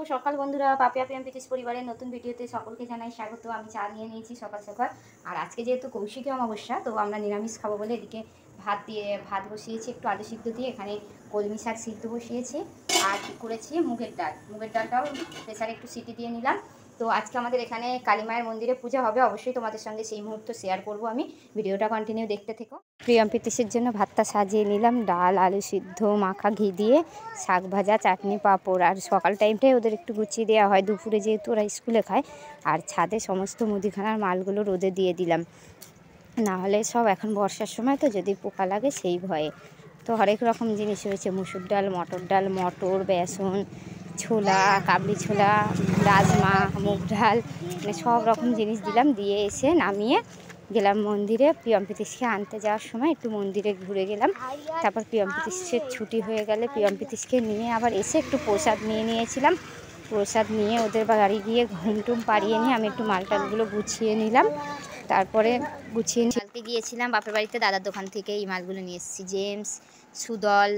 সকাল বন্ধুরা, পাপিয়া পিএম পিটিস পরিবারের নতুন ভিডিওতে সকলকে জানাই স্বাগত। আমি চা নিয়ে নিয়েছি সকাল সকাল। আর আজকে যেহেতু কৌশিকী অমাবস্যা, তো আমরা নিরামিষ খাবো বলে এদিকে ভাত বসিয়েছি একটু আলু সিদ্ধ দিয়ে, এখানে কলমি শাক সিদ্ধ বসিয়েছি, আর করেছি মুগের ডালটাও প্রেসারে একটু সিটি দিয়ে নিলাম। তো আজকে আমাদের এখানে কালী মায়ের মন্দিরে পূজা হবে, অবশ্যই তোমাদের সঙ্গে সেই মুহূর্ত শেয়ার করব। আমি ভিডিওটা কন্টিনিউ দেখতে থেকো। প্রিয়ম পিটিসের জন্য ভাতটা সাজিয়ে নিলাম, ডাল আলু সিদ্ধ মাখা ঘি দিয়ে, শাক ভাজা চাটনি পাঁপড়। আর সকাল টাইমটাই ওদের একটু গুছিয়ে দেওয়া হয়, দুপুরে যেহেতু ওরা স্কুলে খায়। আর ছাদে সমস্ত মুদিখানার মালগুলো রোদে দিয়ে দিলাম, না হলে সব এখন বর্ষার সময় তো যদি পোকা লাগে সেই ভয়ে। তো হরেক রকম জিনিস হয়েছে, মুসুর ডাল, মটর, বেসন, ছোলা, কাবলি ছোলা, রাজমা, মুগ ডাল, মানে সব রকম জিনিস দিলাম। দিয়ে এসে নামিয়ে গেলাম মন্দিরে। প্রিয়ম পিতিশকে আনতে যাওয়ার সময় একটু মন্দিরে ঘুরে গেলাম। তারপর প্রিয়ম পিতিশের ছুটি হয়ে গেলে প্রিয়ম পিতিশকে নিয়ে আবার এসে একটু প্রসাদ নিয়েছিলাম। প্রসাদ নিয়ে ওদের বাড়ি গিয়ে ঘুমটুম পাড়িয়ে নিয়ে আমি একটু মালটালগুলো গুছিয়ে নিলাম। তারপরে কালকে গিয়েছিলাম বাপের বাড়িতে, দাদার দোকান থেকে এই মালগুলো নিয়ে এসেছি। জেমস, সুদল,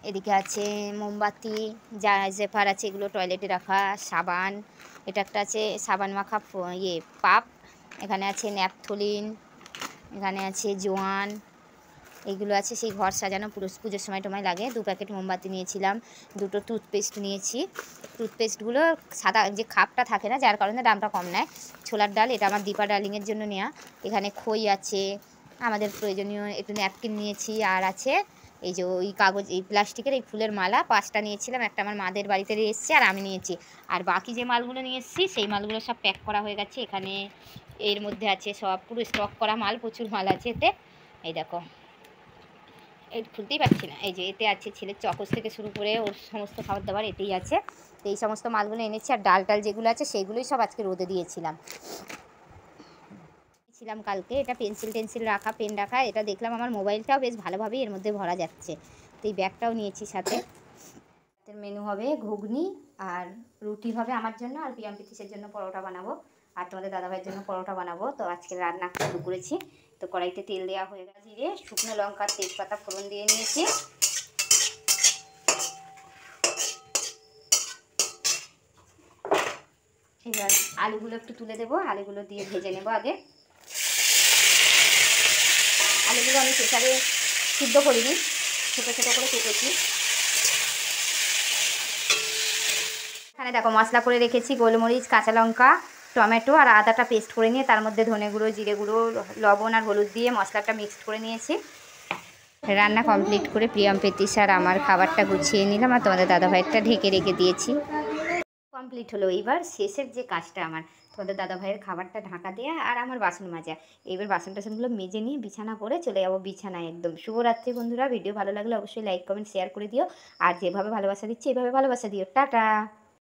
এদিকে আছে মোমবাতি, যা জেফার আছে এগুলো টয়লেটে রাখা, সাবান, এটা একটা আছে সাবান মাখা পাপ, এখানে আছে ন্যাপথলিন, এখানে আছে জোয়ান, এইগুলো আছে সেই ঘর সাজানো পুজোর সময় লাগে। 2 প্যাকেট মোমবাতি নিয়েছিলাম, 2টো টুথপেস্ট নিয়েছি। টুথপেস্টগুলো সাদা যে খাপটা থাকে না, যার কারণে দামটা কম নেয়। ছোলার ডাল, এটা আমার দীপা ডার্লিংয়ের জন্য নেওয়া। এখানে খই আছে, আমাদের প্রয়োজনীয় একটু ন্যাপকিন নিয়েছি, আর আছে এই যে ওই কাগজ, এই প্লাস্টিকের এই ফুলের মালা 5টা নিয়েছিলাম। একটা আমার মাদের বাড়িতে এসেছি আর আমি নিয়েছি। আর বাকি যে মালগুলো নিয়ে এসেছি সেই মালগুলো সব প্যাক করা হয়ে গেছে। এখানে এর মধ্যে আছে সব পুরো স্টক করা মাল, প্রচুর মাল আছে এতে। এই দেখো, এই খুলতেই পারছি না। এই যে এতে আছে ছেলের চকোস থেকে শুরু করে ওর সমস্ত খাবার দাবার এতেই আছে। তো এই সমস্ত মালগুলো এনেছি। আর ডাল যেগুলো আছে সেইগুলোই সব আজকে রোদে দিয়েছিলাম কালকে। এটা পেন্সিল রাখা, পেন রাখা, এটা দেখলাম আমার মোবাইলটাও বেশ ভালোভাবেই এর মধ্যে ভরা যাচ্ছে। তো এই ব্যাগটাও নিয়েছি সাথে। মেনু হবে ঘুগনি আর রুটি হবে আমার জন্য, আর প্রিয়ম পিতিশের জন্য পরোটা বানাবো, আর তোমাদের দাদাভাইয়ের জন্য পরোটা বানাবো। তো আজকে রান্না শুরু করেছি। তো কড়াইতে তেল দেওয়া হয়ে গেছে, জিরে, শুকনো লঙ্কা, তেজপাতা ফোড়ন দিয়ে নিয়েছি। এবার আলুগুলো একটু তুলে দেবো, আলুগুলো দিয়ে ভেজে নেবো আগে। আলুগুলো আমি প্রেসারে সিদ্ধ করিনি, ছোটো ছোটো করে কেটেছি। এখানে দেখো মশলা করে রেখেছি, গোলমরিচ, কাঁচা লঙ্কা, টমেটো আর আদাটা পেস্ট করে নিয়ে তার মধ্যে ধনে গুঁড়ো, জিরে গুঁড়ো, লবণ আর হলুদ দিয়ে মশলাটা মিক্সড করে নিয়েছি। রান্না কমপ্লিট করে প্রিয়ম পিতিশ আর আমার খাবারটা গুছিয়ে নিলাম, আর তোমাদের দাদাভাইয়েরটা ঢেকে রেখে দিয়েছি। কমপ্লিট হলো। এইবার শেষের যে কাজটা আমার, তোমাদের দাদাভাইয়ের খাবারটা ঢাকা দেওয়া আর আমার বাসন মাজা। এইবার বাসন টাসনগুলো মেজে নিয়ে বিছানা করে চলে যাবো বিছানায় একদম। শুভরাত্রি বন্ধুরা, ভিডিও ভালো লাগলে অবশ্যই লাইক কমেন্ট শেয়ার করে দিও, আর যেভাবে ভালোবাসা দিচ্ছি এইভাবে ভালোবাসা দিও। টাটা।